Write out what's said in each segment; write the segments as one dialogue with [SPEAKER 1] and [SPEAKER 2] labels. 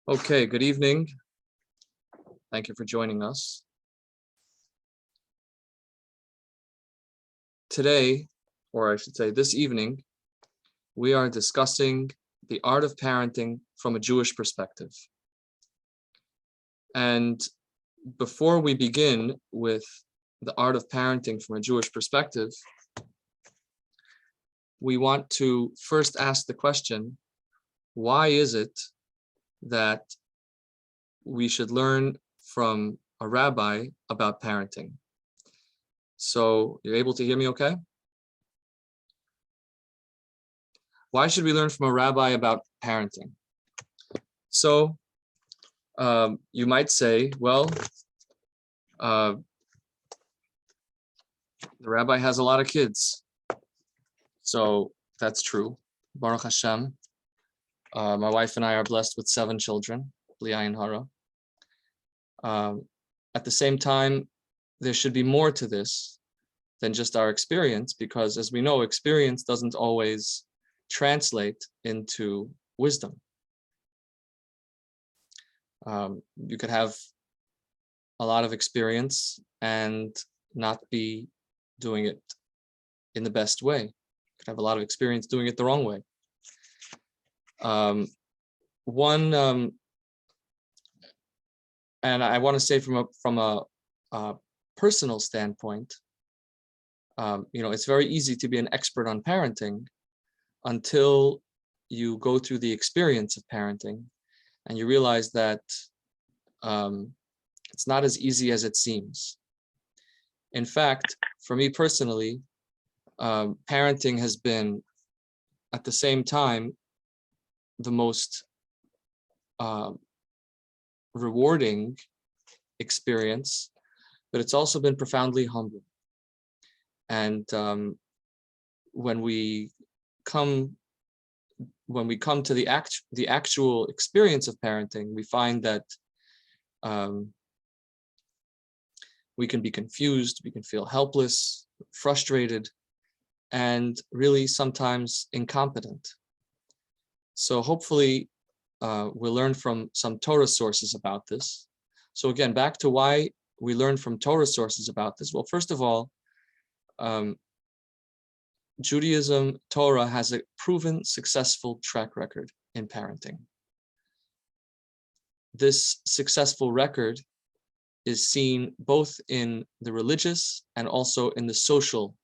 [SPEAKER 1] Okay, good evening. Thank you for joining us. Today, or I should say this evening, we are discussing the art of parenting from a Jewish perspective. And before we begin with the art of parenting from a Jewish perspective, we want to first ask the question, why is it that we should learn from a rabbi about parenting? So you're able to hear me okay? Why should we learn from a rabbi about parenting? So you might say, well, the rabbi has a lot of kids. So that's true. Baruch Hashem. My wife and I are blessed with 7 children. Bli Ayin Hara. At the same time, there should be more to this than just our experience, because as we know, experience doesn't always translate into wisdom. You could have a lot of experience and not be doing it in the best way. You could have a lot of experience doing it the wrong way. And I want to say from a personal standpoint, it's very easy to be an expert on parenting until you go through the experience of parenting and you realize that it's not as easy as it seems. In fact, for me personally, parenting has been at the same time the most rewarding experience, but it's also been profoundly humbling. And when we come to the actual experience of parenting, we find that we can be confused, we can feel helpless, frustrated, and really sometimes incompetent. So hopefully we'll learn from some Torah sources about this. So again, back to why we learn from Torah sources about this. Well, first of all, Judaism, Torah has a proven successful track record in parenting. This successful record is seen both in the religious and also in the social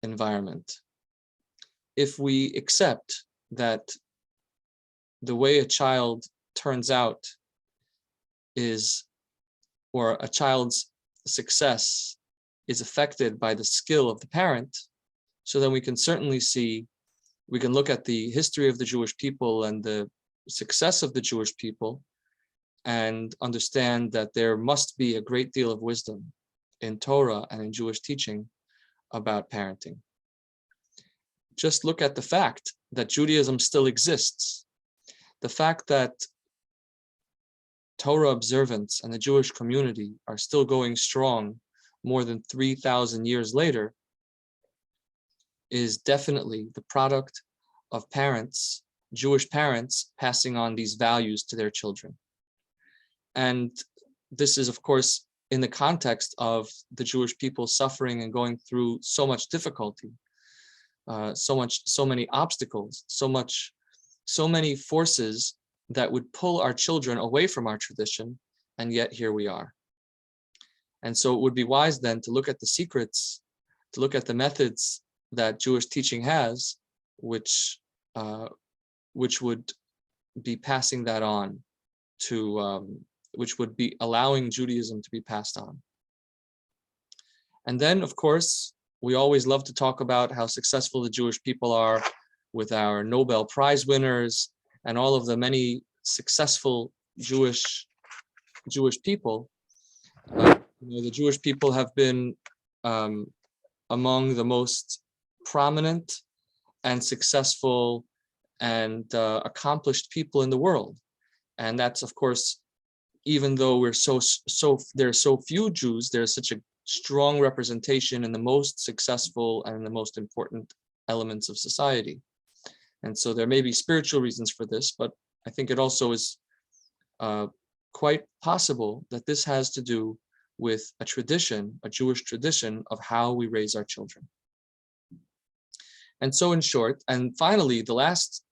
[SPEAKER 1] environment. If we accept that the way a child turns out or a child's success is affected by the skill of the parent, so then we can look at the history of the Jewish people and the success of the Jewish people and understand that there must be a great deal of wisdom in Torah and in Jewish teaching about parenting. Just look at the fact that Judaism still exists. The fact that Torah observance and the Jewish community are still going strong more than 3,000 years later is definitely the product of parents, Jewish parents, passing on these values to their children. And this is, of course, in the context of the Jewish people suffering and going through so much difficulty, so many obstacles, so many forces that would pull our children away from our tradition, and yet here we are. And so it would be wise then to look at the secrets, to look at the methods that Jewish teaching has, which would be passing that on which would be allowing Judaism to be passed on. And then, of course, we always love to talk about how successful the Jewish people are with our Nobel Prize winners and all of the many successful Jewish people. The Jewish people have been among the most prominent and successful and accomplished people in the world. And that's, of course, even though there's so few Jews, there's such a strong representation in the most successful and the most important elements of society. And so there may be spiritual reasons for this, but I think it also is quite possible that this has to do with a tradition, a Jewish tradition of how we raise our children. And so in short, and finally, the last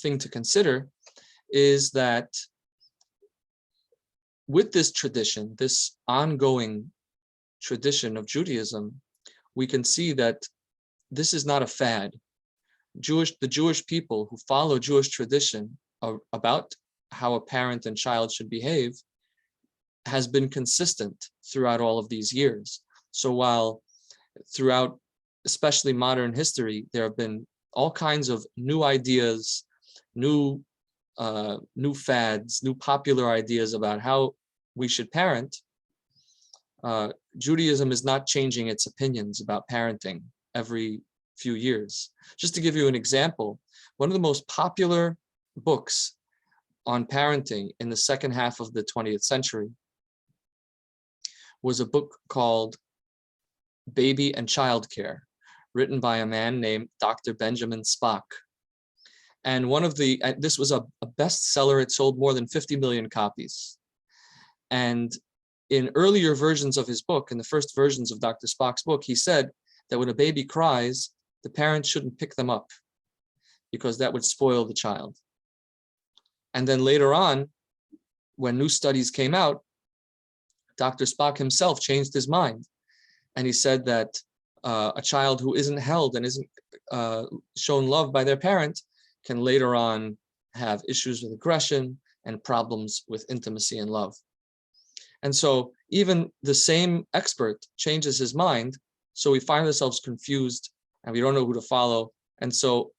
[SPEAKER 1] thing to consider is that with this tradition, this ongoing tradition of Judaism, we can see that this is not a fad. The Jewish people who follow Jewish tradition about how a parent and child should behave has been consistent throughout all of these years. So while throughout, especially modern history, there have been all kinds of new ideas, new fads, new popular ideas about how we should parent, Judaism is not changing its opinions about parenting every few years. Just to give you an example, one of the most popular books on parenting in the second half of the 20th century was a book called Baby and Child Care, written by a man named Dr. Benjamin Spock. And this was a bestseller. It sold more than 50 million copies. And in earlier versions of his book, in the first versions of Dr. Spock's book, he said that when a baby cries, the parent shouldn't pick them up because that would spoil the child. And then later on, when new studies came out, Dr. Spock himself changed his mind. And he said that a child who isn't held and isn't shown love by their parent can later on have issues with aggression and problems with intimacy and love. And so even the same expert changes his mind, so we find ourselves confused and we don't know who to follow. And so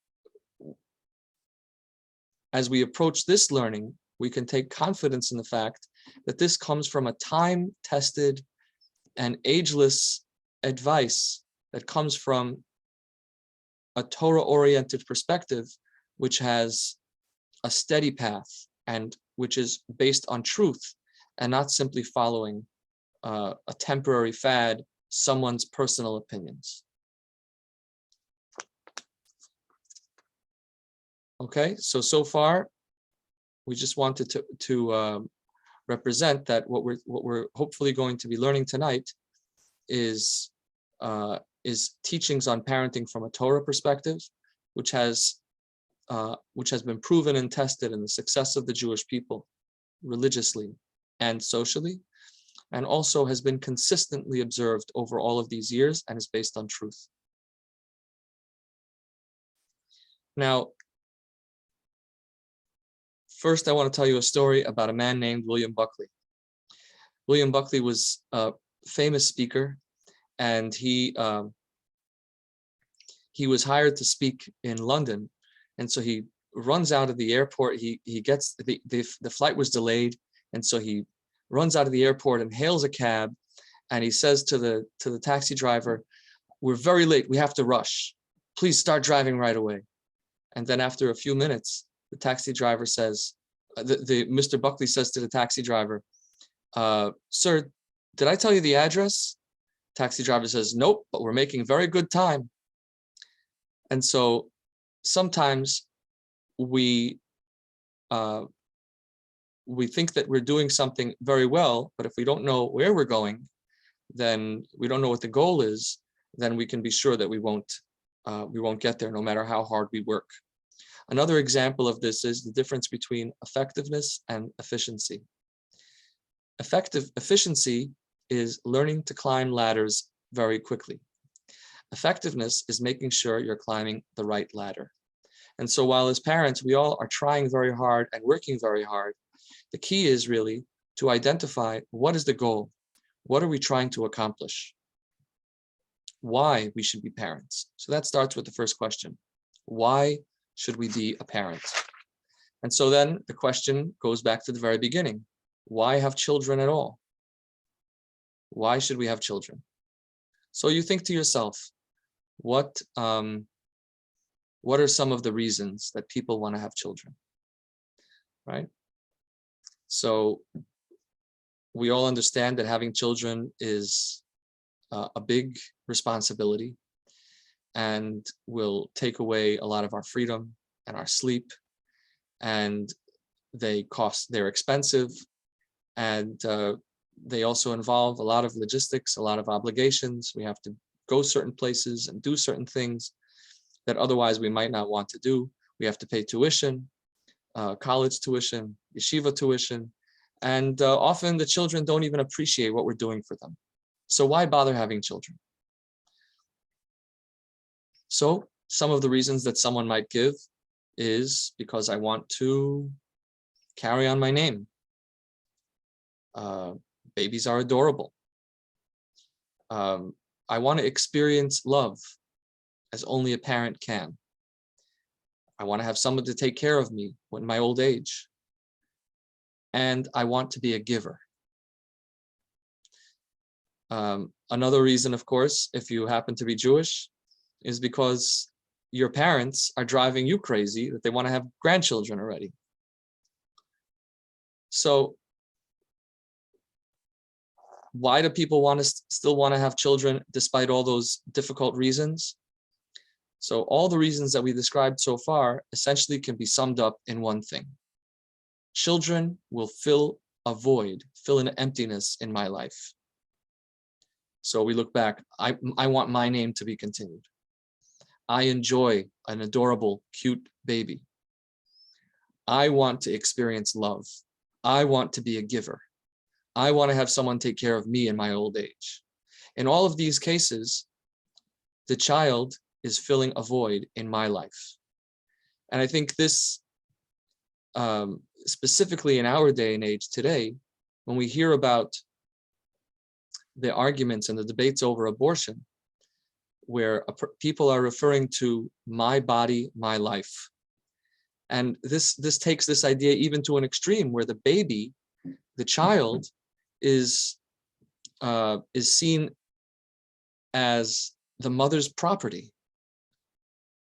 [SPEAKER 1] as we approach this learning, we can take confidence in the fact that this comes from a time-tested and ageless advice that comes from a Torah-oriented perspective, which has a steady path and which is based on truth and not simply following a temporary fad, someone's personal opinions. Okay, so far, we just wanted to represent that what we're hopefully going to be learning tonight is teachings on parenting from a Torah perspective, which has been proven and tested in the success of the Jewish people religiously and socially, and also has been consistently observed over all of these years and is based on truth. Now, first I want to tell you a story about a man named William Buckley. William Buckley was a famous speaker, and he was hired to speak in London. And so he runs out of the airport. He gets the flight was delayed, and so he runs out of the airport and hails a cab, and he says to the taxi driver, "We're very late. We have to rush. Please start driving right away." And then after a few minutes, the taxi driver says, Mr. Buckley says to the taxi driver, "Sir, did I tell you the address?" Taxi driver says, "Nope, but we're making very good time." And so sometimes we think that we're doing something very well, but if we don't know where we're going, then we don't know what the goal is, then we can be sure that we won't get there no matter how hard we work. Another example of this is the difference between effectiveness and efficiency. Efficiency is learning to climb ladders very quickly. Effectiveness is making sure you're climbing the right ladder. And so while as parents, we all are trying very hard and working very hard, the key is really to identify what is the goal? What are we trying to accomplish? Why we should be parents? So that starts with the first question. Why should we be a parent? And so then the question goes back to the very beginning. Why have children at all? Why should we have children? So you think to yourself, what are some of the reasons that people want to have children, right? So we all understand that having children is a big responsibility and will take away a lot of our freedom and our sleep, and they're expensive, and they also involve a lot of logistics, a lot of obligations. We have to go certain places and do certain things that otherwise we might not want to do. We have to pay tuition, college tuition, yeshiva tuition, and often the children don't even appreciate what we're doing for them. So why bother having children? So some of the reasons that someone might give is because I want to carry on my name. Babies are adorable. I want to experience love as only a parent can. I want to have someone to take care of me in my old age. And I want to be a giver. Another reason, of course, if you happen to be Jewish, is because your parents are driving you crazy that they want to have grandchildren already. So why do people still want to have children despite all those difficult reasons? So all the reasons that we described so far essentially can be summed up in one thing. Children will fill a void, fill an emptiness in my life. So we look back, I want my name to be continued. I enjoy an adorable, cute baby. I want to experience love. I want to be a giver. I want to have someone take care of me in my old age. In all of these cases, the child is filling a void in my life. And I think this, specifically in our day and age today, when we hear about the arguments and the debates over abortion, where people are referring to my body, my life. And this takes this idea even to an extreme where the baby, the child, is seen as the mother's property.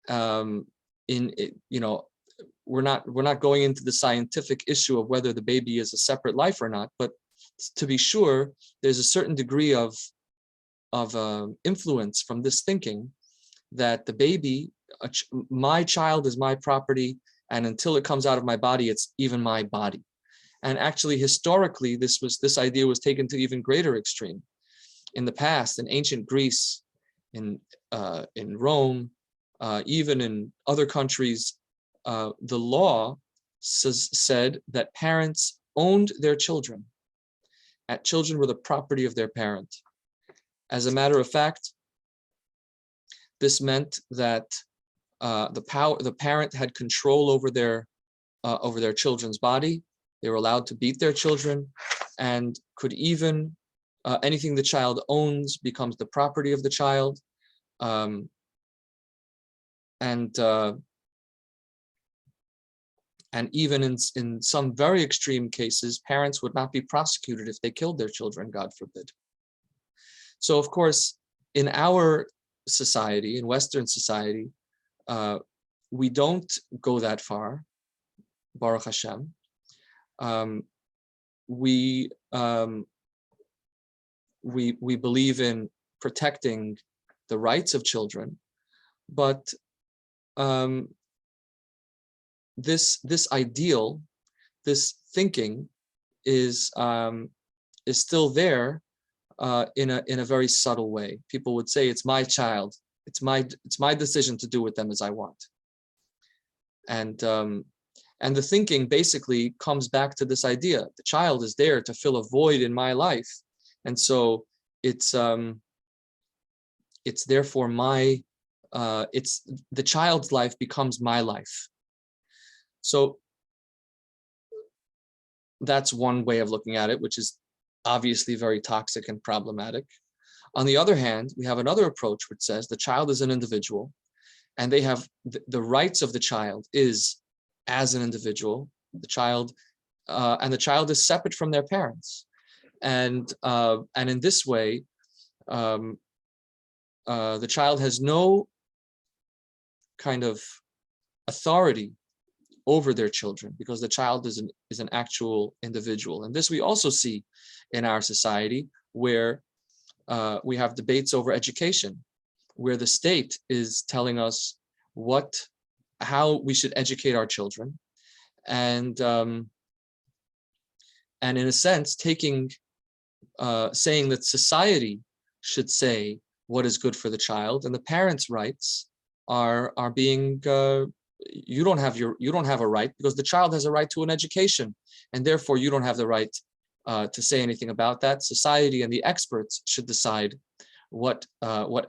[SPEAKER 1] We're not going into the scientific issue of whether the baby is a separate life or not, but to be sure, there's a certain degree of influence from this thinking that the baby, my child is my property, and until it comes out of my body, it's even my body. And actually, historically, this idea was taken to even greater extreme. In the past, in ancient Greece, in Rome, even in other countries, the law said that parents owned their children. Children were the property of their parent. As a matter of fact, this meant that the parent had control over their children's body. They were allowed to beat their children, and could even anything the child owns becomes the property of the child. And even in some very extreme cases, parents would not be prosecuted if they killed their children, God forbid. So, of course, in our society, in Western society, we don't go that far, Baruch Hashem. We believe in protecting the rights of children, but this ideal, this thinking is still there in a very subtle way. People would say, it's my child, it's my decision to do with them as I want. And the thinking basically comes back to this idea: the child is there to fill a void in my life, and so it's therefore my the child's life becomes my life. So that's one way of looking at it, which is obviously very toxic and problematic. On the other hand, we have another approach which says the child is an individual, and they have the rights of the child is as an individual. The child and the child is separate from their parents, and in this way, the child has no kind of authority over their children, because the child is an actual individual. And this we also see in our society, where we have debates over education, where the state is telling us what how we should educate our children, and in a sense saying that society should say what is good for the child, and the parents' rights are being you don't have a right, because the child has a right to an education, and therefore you don't have the right to say anything about that. Society and the experts should decide what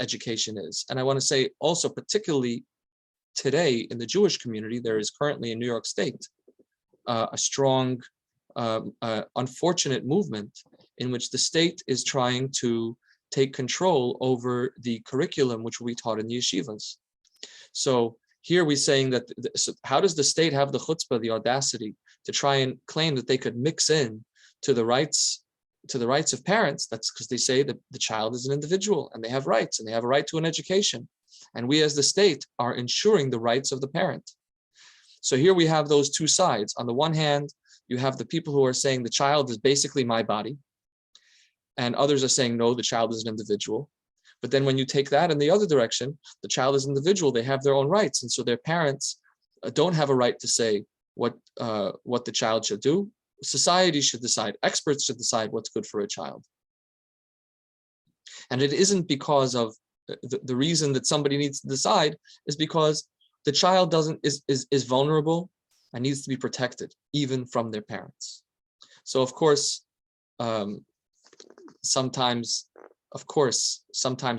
[SPEAKER 1] education is. And I want to say also, particularly today in the Jewish community, there is currently in New York State a strong, unfortunate movement in which the state is trying to take control over the curriculum which will be taught in the yeshivas. So here we're saying that, so how does the state have the chutzpah, the audacity, to try and claim that they could mix in to the rights of parents? That's because they say that the child is an individual and they have rights, and they have a right to an education. And we as the state are ensuring the rights of the parent. So here we have those two sides. On the one hand, you have the people who are saying the child is basically my body, and others are saying, no, the child is an individual. But then when you take that in the other direction, the child is an individual, they have their own rights. And so their parents don't have a right to say what the child should do. Society should decide, experts should decide what's good for a child. And it isn't because of the reason that somebody needs to decide, is because the child is vulnerable and needs to be protected, even from their parents. So of course, sometimes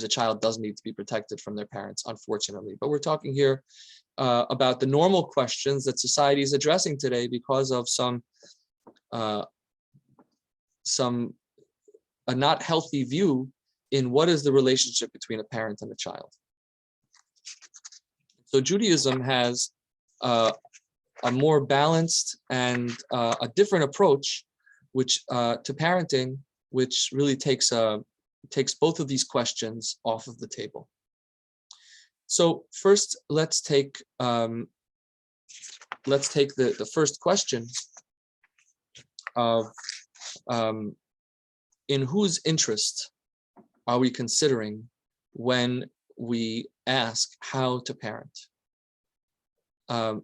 [SPEAKER 1] a child does need to be protected from their parents, unfortunately. But we're talking here about the normal questions that society is addressing today because of a not healthy view in what is the relationship between a parent and a child. So Judaism has a more balanced and a different approach, which to parenting, which really takes both of these questions off of the table. So first, let's take the first question of in whose interest are we considering when we ask how to parent? The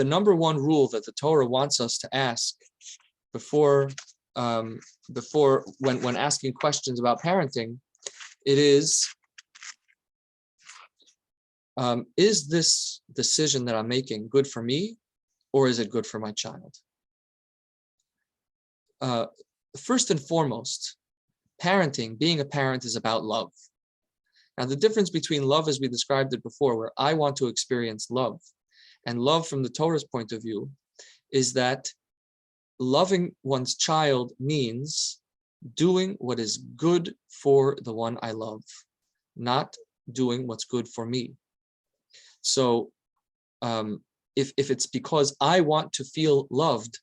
[SPEAKER 1] number one rule that the Torah wants us to ask before when asking questions about parenting, it is this decision that I'm making good for me, or is it good for my child? First and foremost, parenting, being a parent, is about love. Now, the difference between love as we described it before, where I want to experience love, and love from the Torah's point of view, is that loving one's child means doing what is good for the one I love, not doing what's good for me. So if it's because I want to feel loved,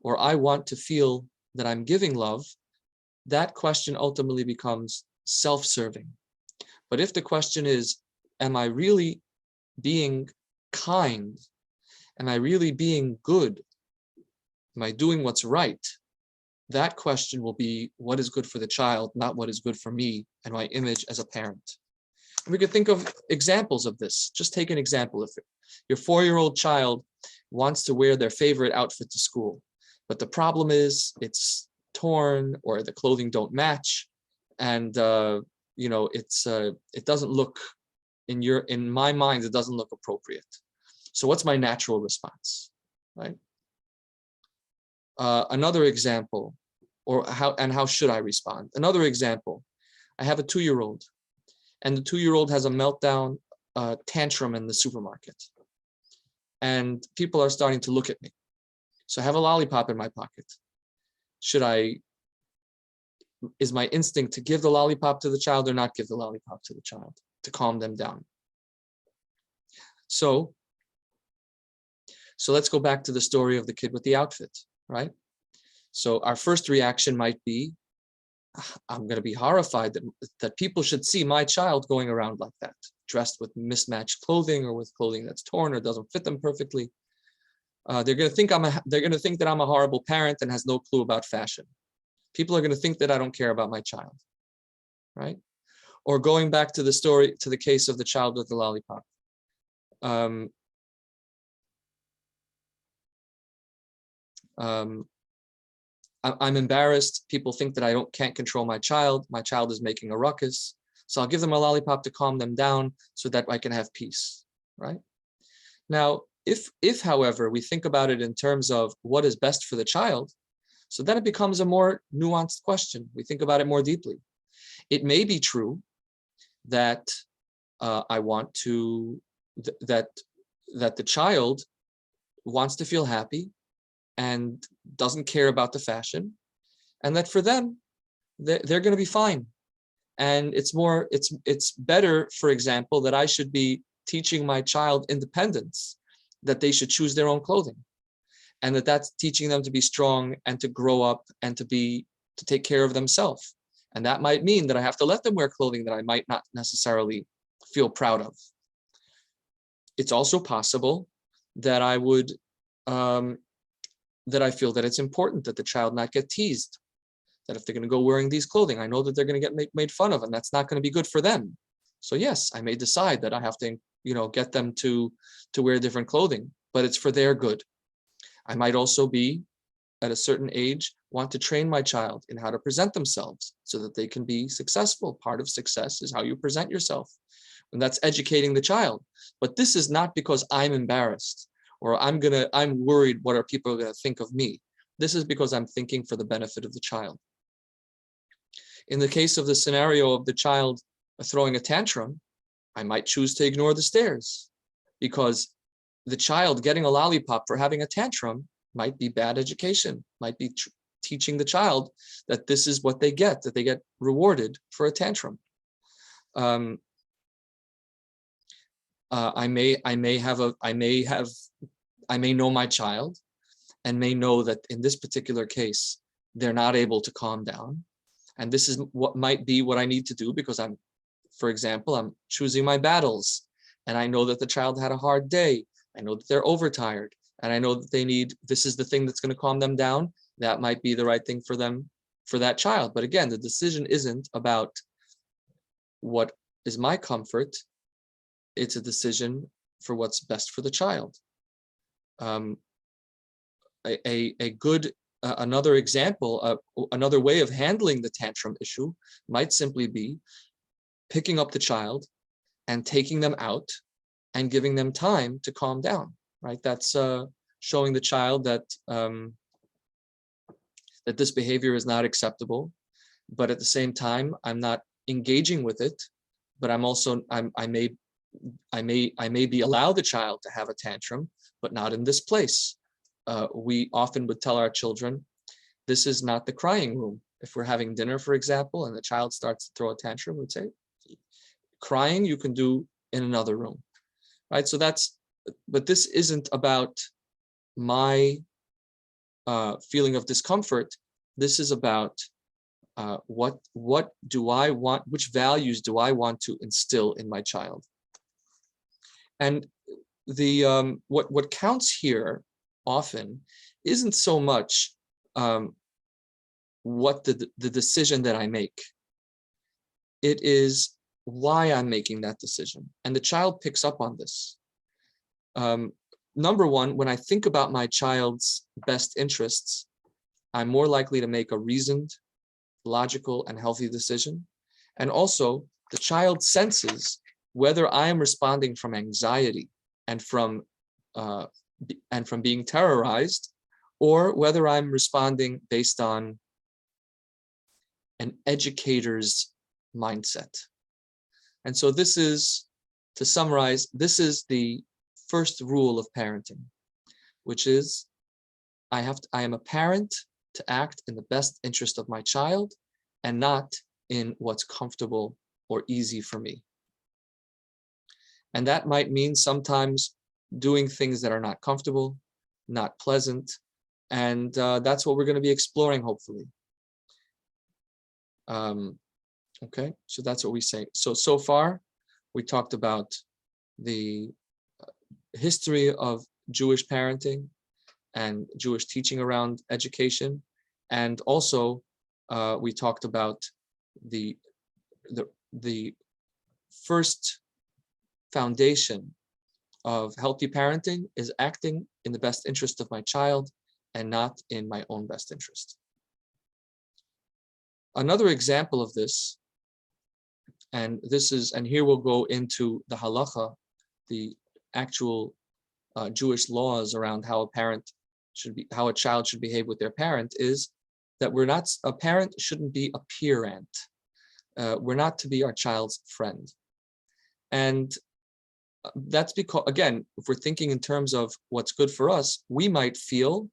[SPEAKER 1] or I want to feel that I'm giving love, that question ultimately becomes self-serving. But if the question is, am I really being kind? Am I really being good? Am I doing what's right? That question will be what is good for the child, not what is good for me and my image as a parent. We could think of examples of this. Just take an example. If your 4-year-old child wants to wear their favorite outfit to school, but the problem is it's torn or the clothing don't match, and it doesn't look, in my mind, it doesn't look appropriate. So what's my natural response, right? Another example, how should I respond? Another example, I have a 2-year-old, and the 2-year-old has a meltdown tantrum in the supermarket, and people are starting to look at me. So I have a lollipop in my pocket. Is my instinct to give the lollipop to the child or not give the lollipop to the child to calm them down? So let's go back to the story of the kid with the outfit, right? So our first reaction might be, I'm going to be horrified that people should see my child going around like that, dressed with mismatched clothing or with clothing that's torn or doesn't fit them perfectly. They're going to think that I'm a horrible parent and has no clue about fashion. People are going to think that I don't care about my child, right? Or going back to the case of the child with the lollipop. um, I'm embarrassed. People think that I can't control my child. My child is making a ruckus. So I'll give them a lollipop to calm them down so that I can have peace, right? Now, if however, we think about it in terms of what is best for the child, so then it becomes a more nuanced question. We think about it more deeply. It may be true that I want to, that the child wants to feel happy and doesn't care about the fashion, and that for them, they're going to be fine. And it's better, for example, that I should be teaching my child independence, that they should choose their own clothing, and that's teaching them to be strong and to grow up and to take care of themselves. And that might mean that I have to let them wear clothing that I might not necessarily feel proud of. It's also possible that I would that I feel that it's important that the child not get teased, that if they're going to go wearing these clothing, I know that they're going to get made fun of, and that's not going to be good for them. So yes, I may decide that I have to, get them to wear different clothing, but it's for their good. I might also be, at a certain age, want to train my child in how to present themselves so that they can be successful. Part of success is how you present yourself, and that's educating the child. But this is not because I'm embarrassed or I'm worried what are people going to think of me. This is because I'm thinking for the benefit of the child. In the case of the scenario of the child throwing a tantrum, I might choose to ignore the stares, because the child getting a lollipop for having a tantrum might be bad education, might be teaching the child that this is what they get, that they get rewarded for a tantrum. I may know my child and may know that in this particular case, they're not able to calm down. And this is what might be what I need to do, because for example, I'm choosing my battles, and I know that the child had a hard day. I know that they're overtired, and I know that this is the thing that's going to calm them down. That might be the right thing for them, for that child. But again, the decision isn't about what is my comfort. It's a decision for what's best for the child. Another example, another way of handling the tantrum issue might simply be picking up the child and taking them out and giving them time to calm down, right? That's showing the child that that this behavior is not acceptable, but at the same time, I'm not engaging with it, but I'm also, I may be allow the child to have a tantrum, but not in this place. We often would tell our children, this is not the crying room. If we're having dinner, for example, and the child starts to throw a tantrum, we'd say, crying you can do in another room, right? So but this isn't about my feeling of discomfort. This is about what do I want, which values do I want to instill in my child? And the what counts here often isn't so much what the decision that I make. It is why I'm making that decision. And the child picks up on this. Number one, when I think about my child's best interests, I'm more likely to make a reasoned, logical, and healthy decision. And also, the child senses whether I am responding from anxiety and from being terrorized, or whether I'm responding based on an educator's mindset. And so this is, to summarize, this is the first rule of parenting, which is I am a parent to act in the best interest of my child and not in what's comfortable or easy for me. And that might mean sometimes doing things that are not comfortable, not pleasant, and that's what we're going to be exploring, hopefully. Okay, so that's what we say. So far, we talked about the history of Jewish parenting and Jewish teaching around education, and also we talked about the first foundation of healthy parenting is acting in the best interest of my child and not in my own best interest. Another example of this, and here we'll go into the halacha, the actual Jewish laws around how how a child should behave with their parent, is that a parent shouldn't be a parent. We're not to be our child's friend. And that's because, again, if we're thinking in terms of what's good for us, we might feel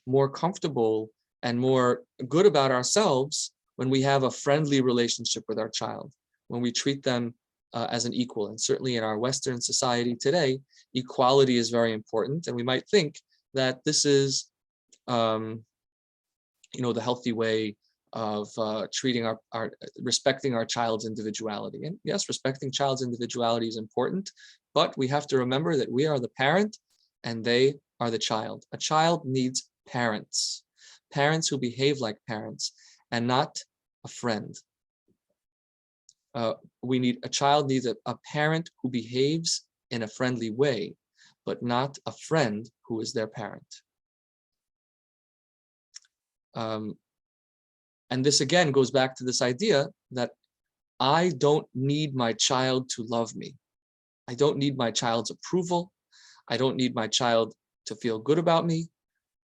[SPEAKER 1] more comfortable and more good about ourselves when we have a friendly relationship with our child, when we treat them as an equal. And certainly in our Western society today, equality is very important. And we might think that this is, the healthy way of treating respecting our child's individuality. And yes, respecting child's individuality is important, but we have to remember that we are the parent and they are the child. A child needs parents who behave like parents and not a friend. A child needs a parent who behaves in a friendly way, but not a friend who is their parent. And this again goes back to this idea that I don't need my child to love me. I don't need my child's approval. I don't need my child to feel good about me.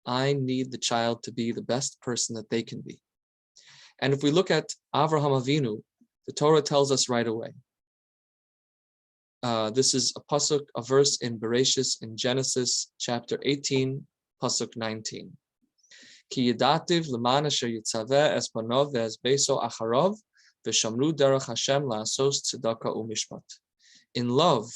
[SPEAKER 1] I need the child to be the best person that they can be. And if we look at Avraham Avinu, the Torah tells us right away. This is a verse in Bereshis, in Genesis chapter 18, pasuk 19. Ki yidativ l'man asher yitzaveh es banov ve'es beiso acharov v'shamru derech Hashem la'asos tzedakah u'mishpat. In love,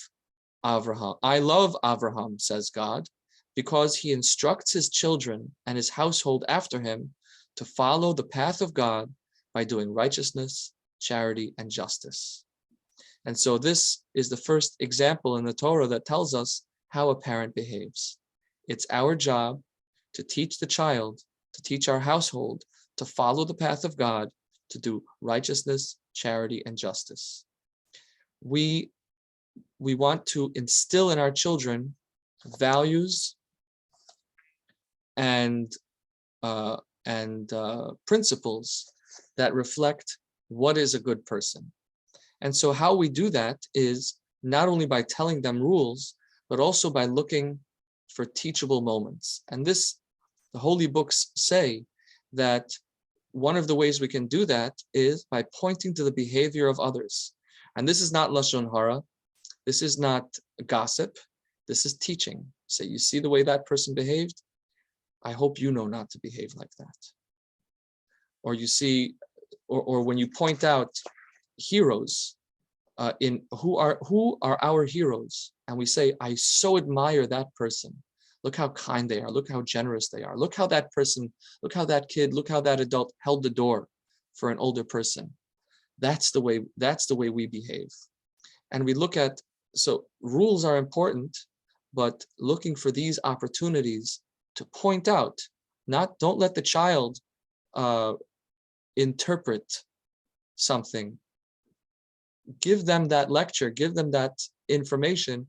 [SPEAKER 1] I love Avraham, says God, because he instructs his children and his household after him to follow the path of God by doing righteousness, charity, and justice. And so this is the first example in the Torah that tells us how a parent behaves. It's our job to teach the child, to teach our household, to follow the path of God, to do righteousness, charity, and justice. We want to instill in our children values and principles that reflect what is a good person. And so how we do that is not only by telling them rules, but also by looking for teachable moments. And the holy books say that one of the ways we can do that is by pointing to the behavior of others. And this is not lashon hara. This is not gossip. This is teaching. So you see the way that person behaved? I hope you know not to behave like that. Or you see, or when you point out heroes, who are our heroes, and we say, I so admire that person. Look how kind they are. Look how generous they are. Look how that person, look how that kid, look how that adult held the door for an older person. That's the way we behave. And we look at, so rules are important, but looking for these opportunities to point out, don't let the child interpret something. Give them that lecture, give them that information.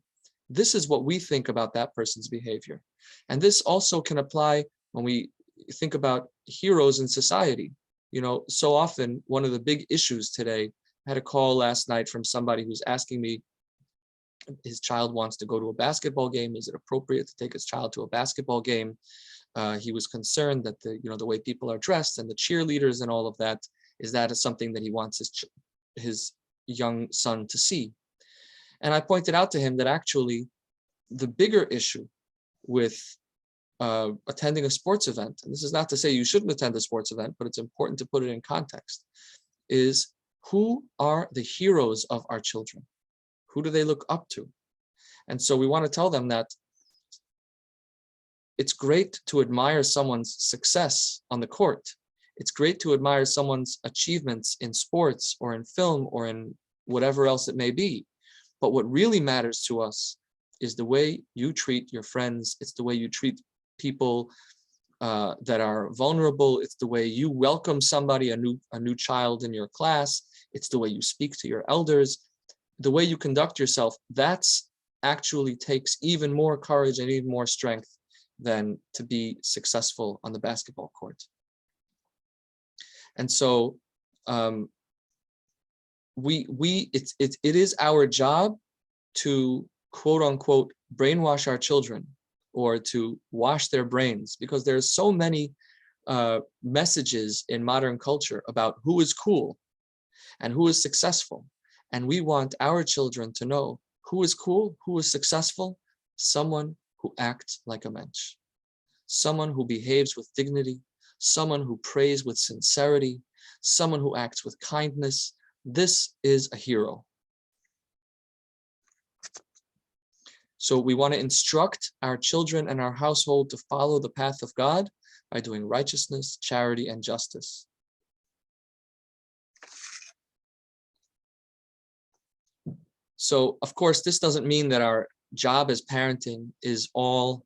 [SPEAKER 1] This is what we think about that person's behavior. And this also can apply when we think about heroes in society. So often one of the big issues today, I had a call last night from somebody who's asking me, his child wants to go to a basketball game. Is it appropriate to take his child to a basketball game? He was concerned that the way people are dressed and the cheerleaders and all of that, is that something that he wants his young son to see. And I pointed out to him that actually the bigger issue with attending a sports event, and this is not to say you shouldn't attend a sports event, but it's important to put it in context, is who are the heroes of our children? Who do they look up to? And so we want to tell them that it's great to admire someone's success on the court. It's great to admire someone's achievements in sports or in film or in whatever else it may be. But what really matters to us is the way you treat your friends. It's the way you treat people that are vulnerable. It's the way you welcome somebody, a new child in your class. It's the way you speak to your elders. The way you conduct yourself, that's actually takes even more courage and even more strength than to be successful on the basketball court. And so it is our job to, quote unquote, brainwash our children, or to wash their brains, because there's so many messages in modern culture about who is cool and who is successful. And we want our children to know who is cool, who is successful: someone who acts like a mensch, someone who behaves with dignity, someone who prays with sincerity, someone who acts with kindness. This is a hero. So we want to instruct our children and our household to follow the path of God by doing righteousness, charity, and justice. So, of course, this doesn't mean that our job as parenting is all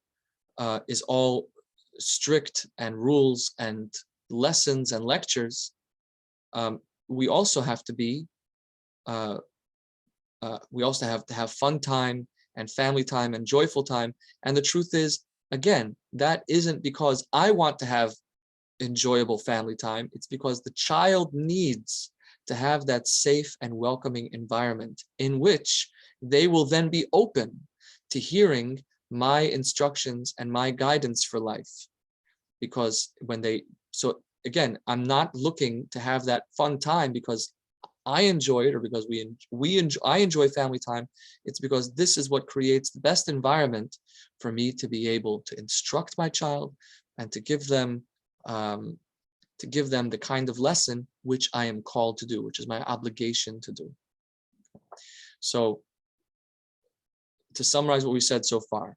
[SPEAKER 1] strict and rules and lessons and lectures. We also have to be. We also have to have fun time and family time and joyful time. And the truth is, again, that isn't because I want to have enjoyable family time. It's because the child needs to have that safe and welcoming environment in which they will then be open to hearing my instructions and my guidance for life. Because so again, I'm not looking to have that fun time because I enjoy it, or because I enjoy family time. It's because this is what creates the best environment for me to be able to instruct my child and to give them the kind of lesson which I am called to do, which is my obligation to do. So, to summarize what we said so far,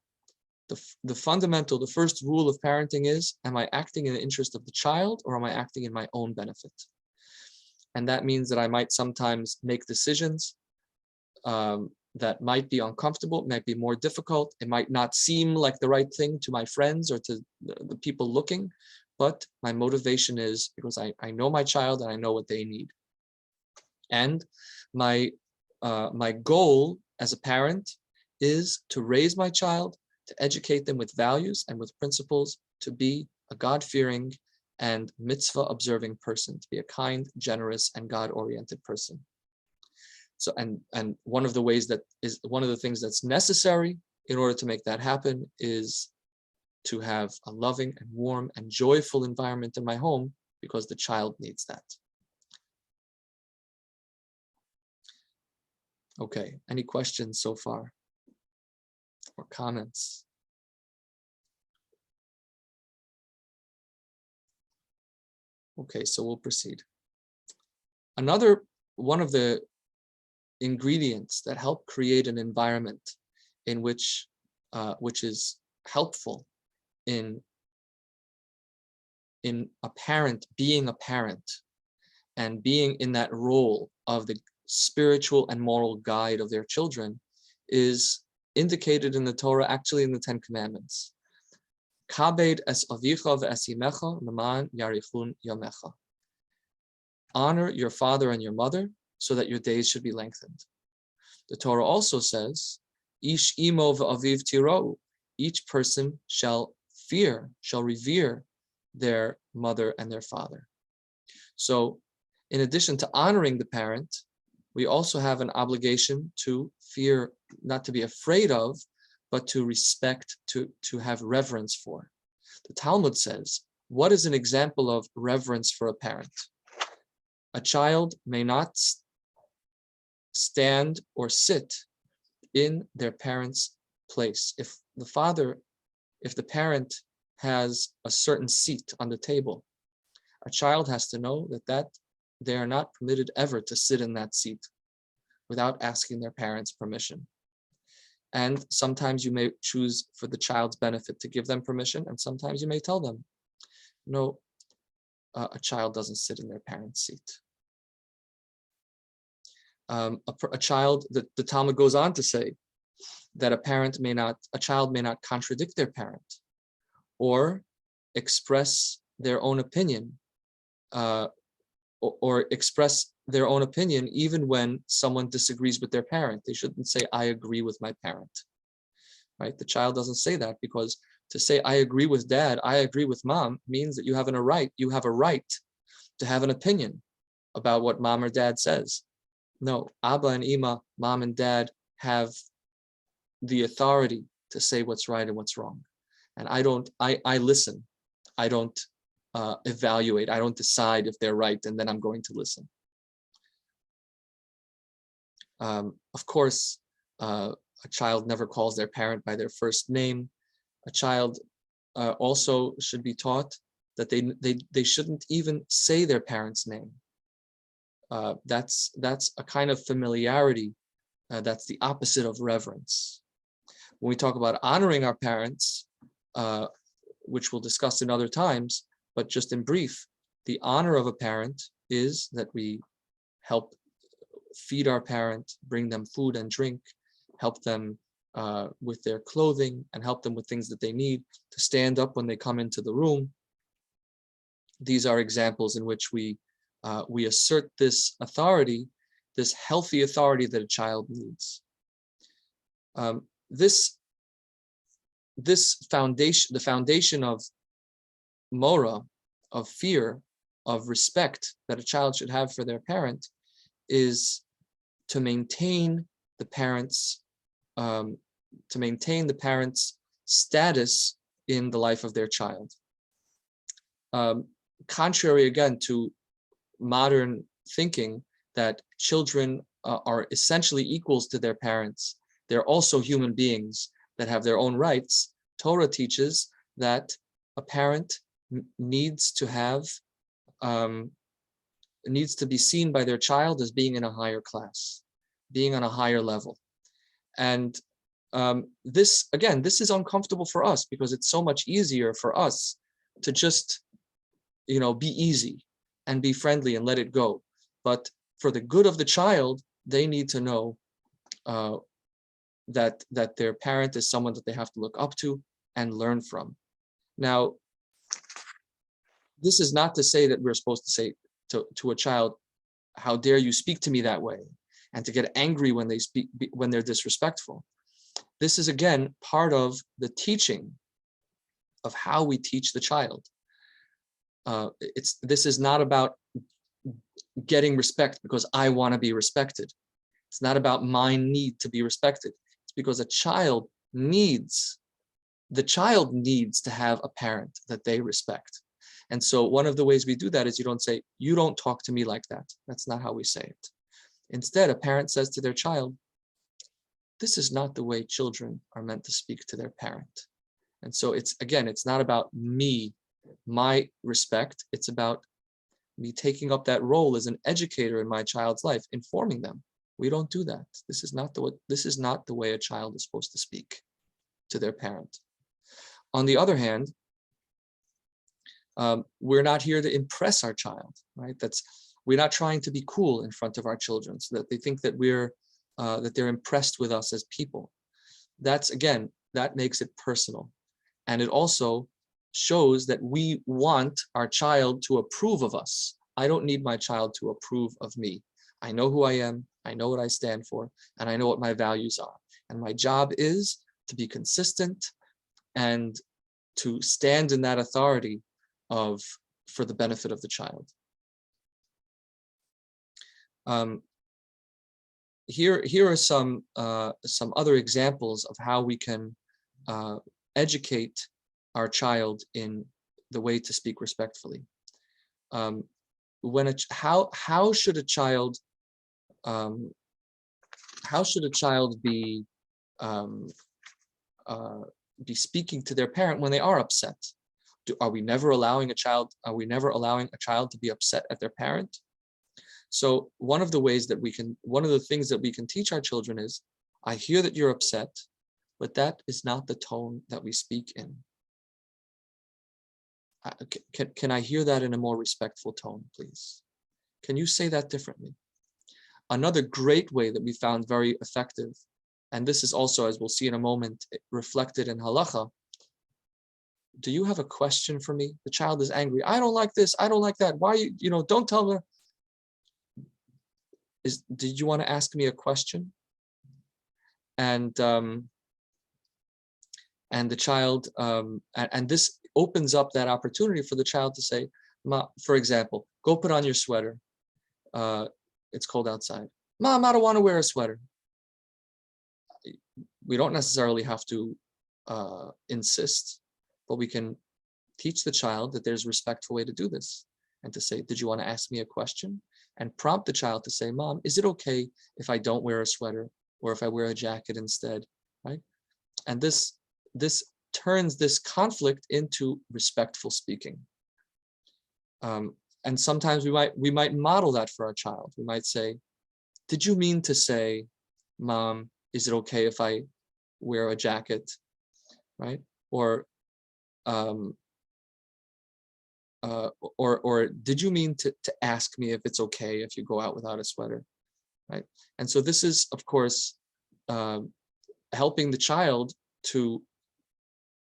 [SPEAKER 1] the first rule of parenting is: am I acting in the interest of the child, or am I acting in my own benefit? And that means that I might sometimes make decisions that might be uncomfortable, might be more difficult. It might not seem like the right thing to my friends or to the people looking, but my motivation is because I know my child and I know what they need. And my goal as a parent is to raise my child, to educate them with values and with principles, to be a God-fearing and mitzvah-observing person, to be a kind, generous, and God-oriented person. So, and one of the things that's necessary in order to make that happen is to have a loving and warm and joyful environment in my home, because the child needs that. Okay, any questions so far or comments? Okay, so we'll proceed. Another one of the ingredients that help create an environment in which is helpful in a parent being a parent and being in that role of the spiritual and moral guide of their children is indicated in the Torah, actually in the Ten Commandments. Kabed es avicha ve'es imecha leman yarichun yamecha. Honor your father and your mother so that your days should be lengthened. The Torah also says, Ish imo ve'aviv tiro. Each person shall revere their mother and their father. So, in addition to honoring the parent, we also have an obligation to fear, not to be afraid of, but to respect, to have reverence for. The Talmud says, what is an example of reverence for a parent? A child may not stand or sit in their parent's place. If the parent has a certain seat on the table, a child has to know that they are not permitted ever to sit in that seat without asking their parents' permission. And sometimes you may choose for the child's benefit to give them permission, and sometimes you may tell them, no, a child doesn't sit in their parent's seat. A child, the Talmud goes on to say that a child may not contradict their parent or express their own opinion, or express their own opinion even when someone disagrees with their parent. They shouldn't say, I agree with my parent. right? The child doesn't say that, because to say I agree with dad, I agree with mom, means that you have a right to have an opinion about what mom or dad says. No, Abba and Ima, mom and dad, have the authority to say what's right and what's wrong. And I listen. I don't evaluate. I don't decide if they're right, and then I'm going to listen. Of course, a child never calls their parent by their first name. A child also should be taught that they shouldn't even say their parent's name. That's a kind of familiarity. That's the opposite of reverence. When we talk about honoring our parents, which we'll discuss in other times, but just in brief, the honor of a parent is that we help feed our parent, bring them food and drink, help them with their clothing, and help them with things that they need, to stand up when they come into the room. These are examples in which we assert this authority, this healthy authority that a child needs. This foundation, the foundation of mora, of fear, of respect that a child should have for their parent, is to maintain the parents' status in the life of their child. Contrary again to modern thinking that children are essentially equals to their parents, they're also human beings that have their own rights. Torah teaches that a parent needs to be seen by their child as being in a higher class, being on a higher level. And this is uncomfortable for us, because it's so much easier for us to just, be easy and be friendly and let it go. But for the good of the child, they need to know that their parent is someone that they have to look up to and learn from. Now, this is not to say that we're supposed to say to a child, "How dare you speak to me that way?" and to get angry when they're disrespectful. This is again part of the teaching of how we teach the child. This is not about getting respect because I want to be respected. It's not about my need to be respected. It's because the child needs to have a parent that they respect. And so one of the ways we do that is you don't say, "You don't talk to me like that." That's not how we say it. Instead, a parent says to their child, "This is not the way children are meant to speak to their parent." And so it's not about me, my respect. It's about me taking up that role as an educator in my child's life, informing them. We don't do that. This is not the way a child is supposed to speak to their parent. On the other hand, we're not here to impress our child, right? We're not trying to be cool in front of our children so that they think that they're impressed with us as people. That makes it personal. And it also shows that we want our child to approve of us. I don't need my child to approve of me. I know who I am, I know what I stand for, and I know what my values are. And my job is to be consistent and to stand in that authority for the benefit of the child. Here are some other examples of how we can educate our child in the way to speak respectfully. How should a child be speaking to their parent when they are upset? Are we never allowing a child to be upset at their parent? So one of the things that we can teach our children is, I hear that you're upset, but that is not the tone that we speak in. Can I hear that in a more respectful tone, please? Can you say that differently? Another great way that we found very effective, and this is also, as we'll see in a moment, reflected in halacha. Do you have a question for me? The child is angry. I don't like this. I don't like that. Why, don't tell me. Did you want to ask me a question? And And the child, and this opens up that opportunity for the child to say, for example, go put on your sweater. It's cold outside. Mom, I don't want to wear a sweater. We don't necessarily have to insist, but we can teach the child that there's a respectful way to do this, and to say, did you want to ask me a question? And prompt the child to say, Mom, is it okay if I don't wear a sweater, or if I wear a jacket instead, right? And this turns this conflict into respectful speaking. And sometimes we might model that for our child. We might say, did you mean to say, Mom, is it okay if I wear a jacket, right? Or did you mean to ask me if it's okay if you go out without a sweater, right? And so this is, of course, helping the child to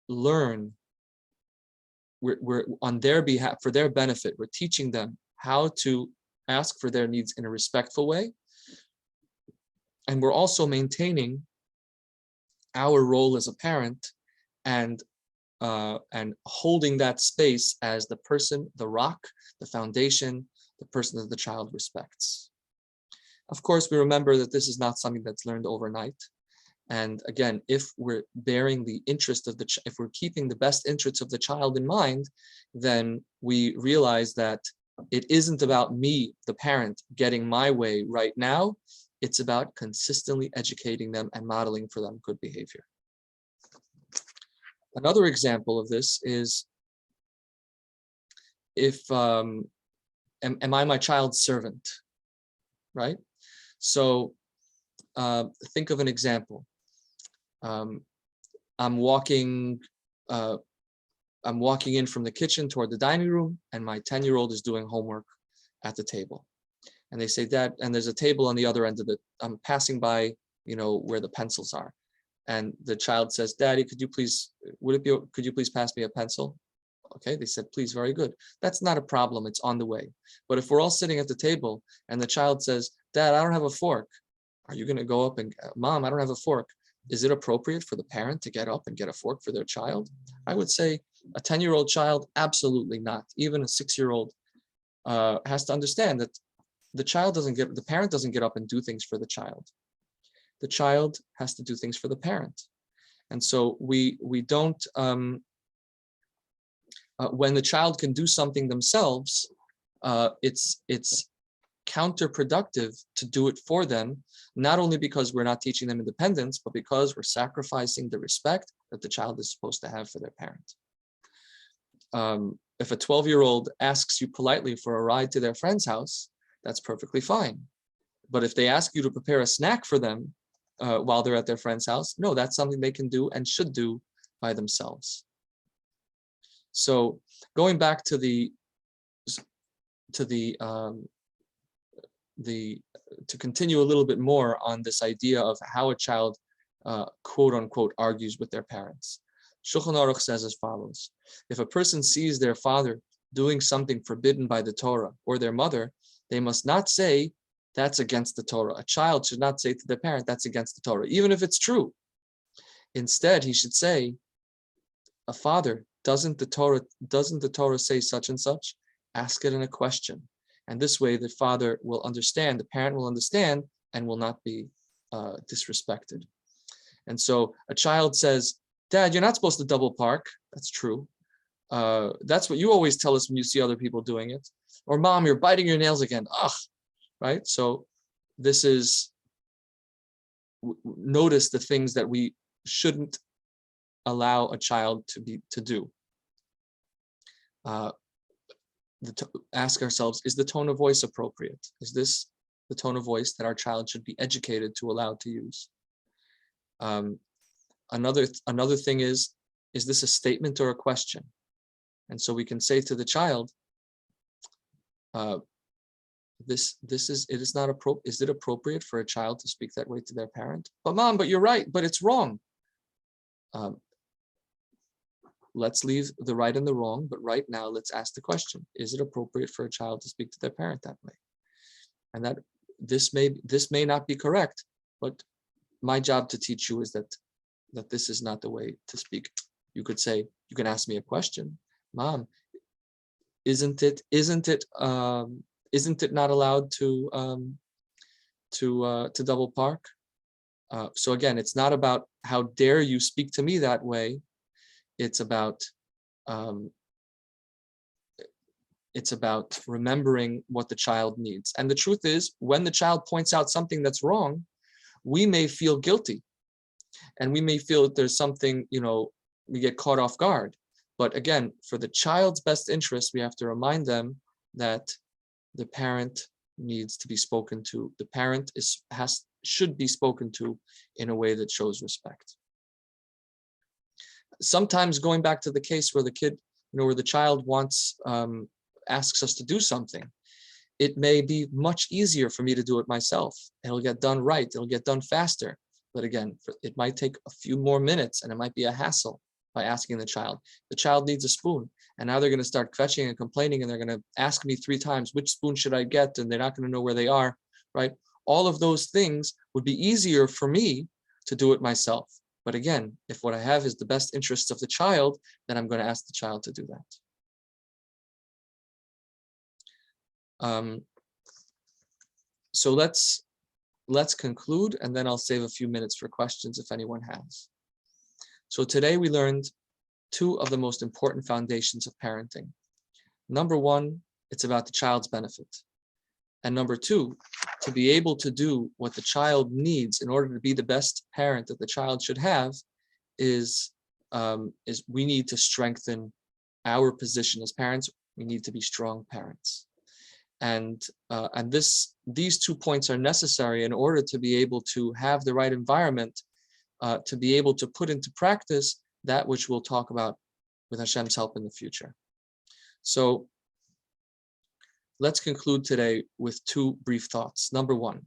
[SPEAKER 1] learn. We're on their behalf, for their benefit, we're teaching them how to ask for their needs in a respectful way. And we're also maintaining our role as a parent, and holding that space as the person, the rock, the foundation, the person that the child respects. Of course, we remember that this is not something that's learned overnight. And again, if we're bearing the interest of if we're keeping the best interests of the child in mind, then we realize that it isn't about me, the parent, getting my way right now. It's about consistently educating them and modeling for them good behavior. Another example of this is, if am I my child's servant, right? So think of an example. I'm walking in from the kitchen toward the dining room, and my 10-year-old is doing homework at the table. And they say, Dad, and there's a table on the other end of it. I'm passing by, where the pencils are. And the child says, Daddy, could you please pass me a pencil? Okay, they said, please, very good. That's not a problem, it's on the way. But if we're all sitting at the table and the child says, Dad, I don't have a fork, are you gonna go up and, Mom, I don't have a fork? Is it appropriate for the parent to get up and get a fork for their child? I would say a 10-year-old child, absolutely not. Even a 6-year-old has to understand that the parent doesn't get up and do things for the child. The child has to do things for the parent. And so we don't, when the child can do something themselves, it's counterproductive to do it for them, not only because we're not teaching them independence, but because we're sacrificing the respect that the child is supposed to have for their parent. If a 12-year-old asks you politely for a ride to their friend's house, that's perfectly fine. But if they ask you to prepare a snack for them while they're at their friend's house, no, that's something they can do and should do by themselves. So going back to continue a little bit more on this idea of how a child quote unquote argues with their parents. Shulchan Aruch says as follows: if a person sees their father doing something forbidden by the Torah, or their mother, they must not say that's against the Torah. A child should not say to their parent that's against the Torah, even if it's true. Instead, he should say, a father, doesn't the Torah say such and such? Ask it in a question. And this way the father will understand, the parent will understand, and will not be disrespected. And so a child says, Dad, you're not supposed to double park. That's true. That's what you always tell us when you see other people doing it. Or Mom, you're biting your nails again. Ugh, right? So this is, notice the things that we shouldn't allow a child to do. Ask ourselves, is the tone of voice appropriate? Is this the tone of voice that our child should be educated to allow to use? Another thing is this a statement or a question? And so we can say to the child, is it appropriate for a child to speak that way to their parent? But Mom, but you're right, but it's wrong. Let's leave the right and the wrong, but right now let's ask the question: is it appropriate for a child to speak to their parent that way? And that this may not be correct, but my job to teach you is that that this is not the way to speak. You could say, you can ask me a question, Mom, isn't it not allowed to double park? So again, it's not about how dare you speak to me that way. It's about remembering what the child needs. And the truth is, when the child points out something that's wrong, we may feel guilty, and we may feel that there's something, we get caught off guard. But again, for the child's best interest, we have to remind them that the parent needs to be spoken to. The parent should be spoken to in a way that shows respect. Sometimes, going back to the case where the kid, where the child asks us to do something, it may be much easier for me to do it myself. It'll get done right. It'll get done faster. But again, it might take a few more minutes, and it might be a hassle by asking the child. The child needs a spoon, and now they're going to start kvetching and complaining, and they're going to ask me 3 times, which spoon should I get? And they're not going to know where they are, right? All of those things would be easier for me to do it myself. But again, if what I have is the best interests of the child, then I'm going to ask the child to do that. So let's conclude, and then I'll save a few minutes for questions if anyone has. So today we learned 2 of the most important foundations of parenting. Number 1, it's about the child's benefit. And number 2, to be able to do what the child needs in order to be the best parent that the child should have is we need to strengthen our position as parents. We need to be strong parents. And these 2 points are necessary in order to be able to have the right environment, to be able to put into practice that which we'll talk about with Hashem's help in the future. So let's conclude today with 2 brief thoughts. Number 1,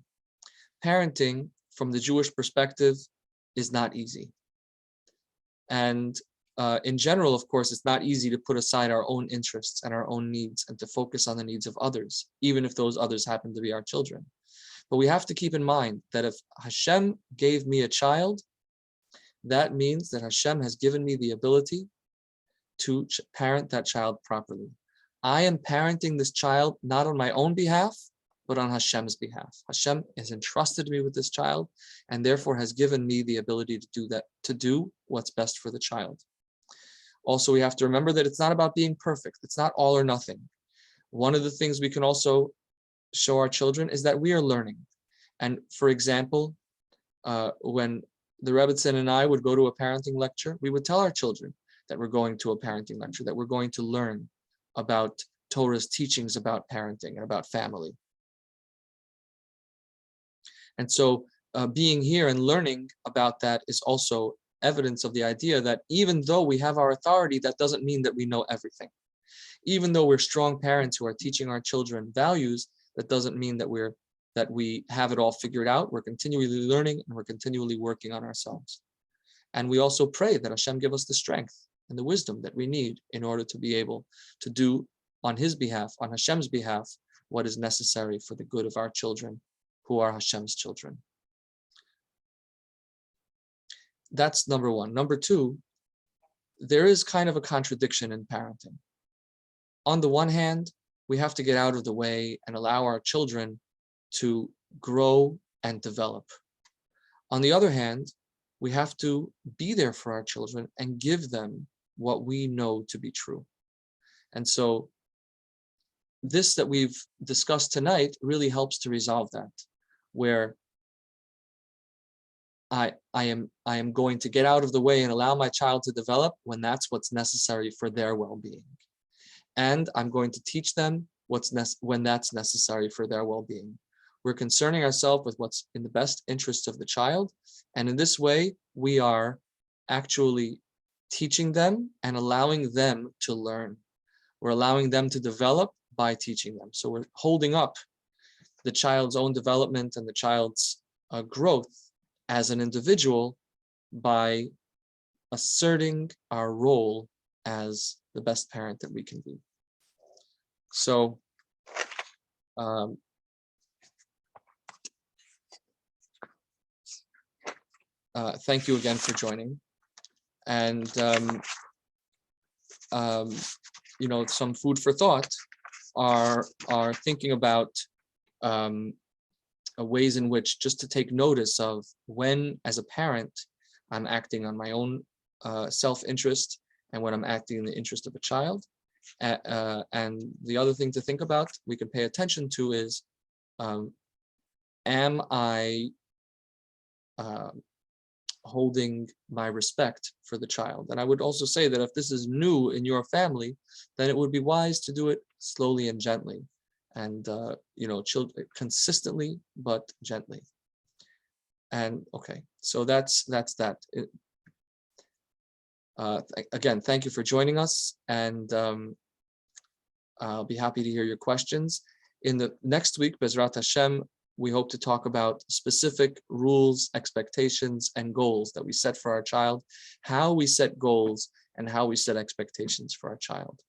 [SPEAKER 1] parenting from the Jewish perspective is not easy. And in general, of course, it's not easy to put aside our own interests and our own needs and to focus on the needs of others, even if those others happen to be our children. But we have to keep in mind that if Hashem gave me a child, that means that Hashem has given me the ability to parent that child properly. I am parenting this child not on my own behalf, but on Hashem's behalf. Hashem has entrusted me with this child, and therefore has given me the ability to do that, to do what's best for the child. Also, we have to remember that it's not about being perfect. It's not all or nothing. One of the things we can also show our children is that we are learning. And for example, when the Rebbetzin and I would go to a parenting lecture, we would tell our children that we're going to a parenting lecture, that we're going to learn about Torah's teachings about parenting and about family. And so being here and learning about that is also evidence of the idea that even though we have our authority, that doesn't mean that we know everything. Even though we're strong parents who are teaching our children values, that doesn't mean that we have it all figured out. We're continually learning, and we're continually working on ourselves. And we also pray that Hashem give us the strength and the wisdom that we need in order to be able to do on His behalf, on Hashem's behalf, what is necessary for the good of our children, who are Hashem's children. That's number 1. Number 2, there is kind of a contradiction in parenting. On the one hand, we have to get out of the way and allow our children to grow and develop. On the other hand, we have to be there for our children and give them what we know to be true. And so this that we've discussed tonight really helps to resolve that, where I am going to get out of the way and allow my child to develop when that's what's necessary for their well-being. And I'm going to teach them when that's necessary for their well-being. We're concerning ourselves with what's in the best interest of the child. And in this way, we are actually teaching them and allowing them to learn. We're allowing them to develop by teaching them. So we're holding up the child's own development and the child's growth as an individual by asserting our role as the best parent that we can be. So thank you again for joining. And some food for thought are thinking about ways in which just to take notice of when, as a parent, I'm acting on my own self-interest and when I'm acting in the interest of a child. And the other thing to think about, we can pay attention to is, am I holding my respect for the child? And I would also say that if this is new in your family, then it would be wise to do it slowly and gently, and children consistently but gently. And okay, so that's that. Again, thank you for joining us, and I'll be happy to hear your questions. In the next week, Bezrat Hashem, we hope to talk about specific rules, expectations, and goals that we set for our child, how we set goals, and how we set expectations for our child.